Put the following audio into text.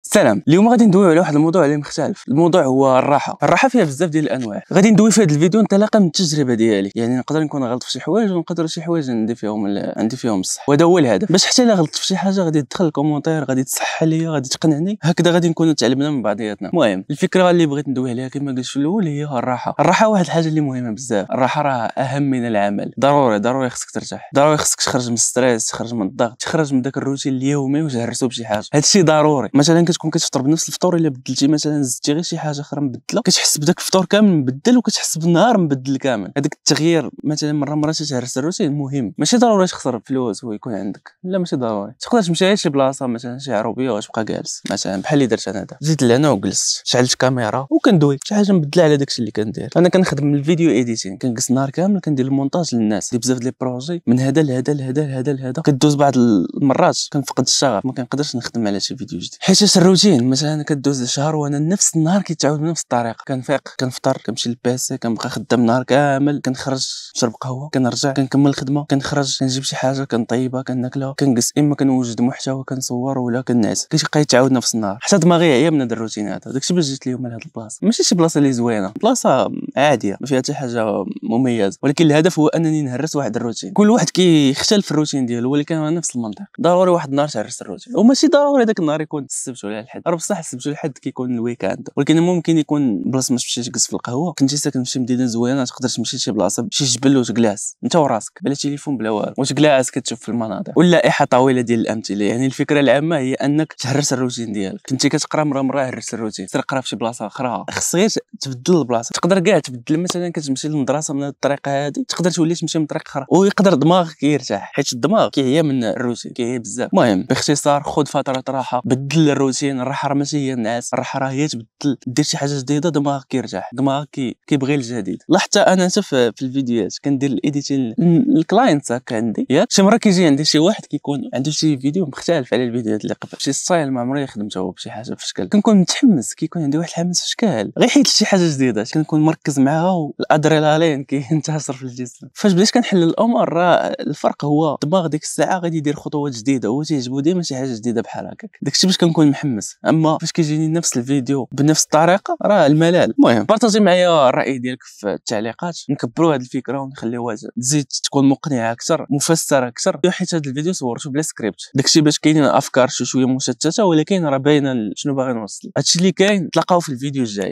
سلام. اليوم غادي ندويو على واحد الموضوع اللي مختلف. الموضوع هو الراحه فيها بزاف ديال الانواع. غادي ندوي في هذا الفيديو انطلاقا من التجربه ديالي، يعني نقدر نكون غلط في شي حوايج ونقدر شي حوايج عندي فيهم الصح، وهذا هو الهدف، باش حتى الا غلطت في شي حاجه غادي تدخل الكومونتير، غادي تصح ليا، غادي تقنعني، هكذا غادي نكونوا تعلمنا من بعضياتنا. المهم الفكره اللي بغيت ندوي عليها كما قلت في الاول هي الراحه واحد الحاجه اللي مهمه بزاف. الراحه راه اهم من العمل، ضروري خصك ترتاح، ضروري خصك تخرج من الستريس، تخرج من الضغط، تخرج من داك الروتين اليومي وتهرسو بشي حاجه. هذا الشيء ضروري. مثلا كتكون كتفطر بنفس الفطور، الا بدلتي مثلا زدتي غير شي حاجه اخرى مبدله، كتحس بداك الفطور كامل مبدل وكتحس بالنهار مبدل كامل. هذاك التغيير مثلا مره تهرس الروتين مهم. ماشي ضروري تخسر فلوس ويكون عندك، لا ماشي ضروري. تقدر تمشي لشي بلاصه مثلا شي عربيه وتبقى جالس، مثلا بحال اللي درت انا دابا، جيت لهنا وجلست، شعلت كاميرا وكندوي شي حاجه مبدله على داكشي اللي كندير. انا كنخدم الفيديو ايديتين، كنجلس النهار كامل كندير المونتاج للناس، بزاف ديال البروجي من هذا لهذا كدوز بعض المرات كنفقد الشغف، ما كنقدرش نخدم على شي فيديو جديد حيت الروتين مثلا كدوز شهر وانا نفس النهار كيتعاود بنفس الطريقه. كنفيق، كنفطر، كنمشي للبيسي، كنبقى خدام النهار كامل، كنخرج نشرب قهوه، كنرجع كنكمل الخدمه، كنخرج كنجيب شي حاجه كنطيبها كناكلها، كنجلس اما كنوجد محتوى كنصور ولا كنعس، كيبقى يتعاود نفس النهار حتى دماغي عيا من هاد الروتينات. داكشي باش جيت اليوم لهاد البلاصه، ماشي شي بلاصه اللي زوينه، بلاصه عاديه ما فيها حتى حاجه مميزه، ولكن الهدف هو انني نهرس واحد الروتين. كل واحد كيختلف الروتين ديالو، ولكن هو نفس المنطق. ضروري واحد النهار تهرس الروتين، وماشي ضروري داك النهار يكون السبت ولا الحد، راه بصح السبت ولا الحد كيكون الويكاند، ولكن ممكن يكون بلاصه ما تمشيش تجلس في القهوه، كنتي ساكن في شي مدينه زوينه تقدر تمشي لشي بلاصه بشي جبل وتجلس انت وراسك بلا تليفون بلا والو، وتجلس كتشوف في المناظر واللائحه طويله ديال الامثله. يعني الفكره العامه هي انك تهرس الروتين ديالك. كنتي كتقرا مره هرس الروتين، تقرا في شي بلاصه اخرى، خص غير تبدل البلاصه. تقدر كاع تبدل، مثلا كتمشي للمدرسه من هذه الطريقه هذه تقدر تولي تمشي من طريق اخرى، ويقدر دماغك يرتاح حيت الدماغ كيعيا من الروتين، كيعيا بزاف. المهم باختصار خذ فتره راحه، بدل الروتين. الراحه راه ماشي هي النعاس، الراحه راه هي تبدل، دير شي حاجه جديده، دماغك كيرتاح، دماغك كيبغي الجديد. لاحظت انا حتى في الفيديوهات كندير الايديتين الكلاينتس هكا عندي، ياك شي مره كيجي عندي شي واحد كيكون عنده شي فيديو مختلف على الفيديوهات اللي قبل، شي ستايل ما عمري خدمته بشي حاجه في شكل، كنكون متحمس، كيكون عندي واحد الحماس في شكل غير حيت شي حاجه جديده كنكون مركز معاها والادرينالين كينتشر في الجسم. فاش بديت كنحل الامور راه الفرق هو الدماغ ديك الساعه غادي يدير خطوات جديده، هو تيعجبو ديما شي حاجه جديده بحال هكاك. داكشي باش كنكون محمس. اما فاش كيجيني نفس الفيديو بنفس الطريقه راه الملل. المهم بارطاجي معايا الراي ديالك في التعليقات، نكبروا هذه الفكره ونخليوها تزيد تكون مقنعه اكثر، مفسره اكثر، حيت هذا الفيديو صورته بلا سكريبت. داكشي باش كاينين افكار شويه مشتته، ولكن راه باينه شنو باغي نوصل. هادشي اللي كاين، تلاقاو في الفيديو الجاي.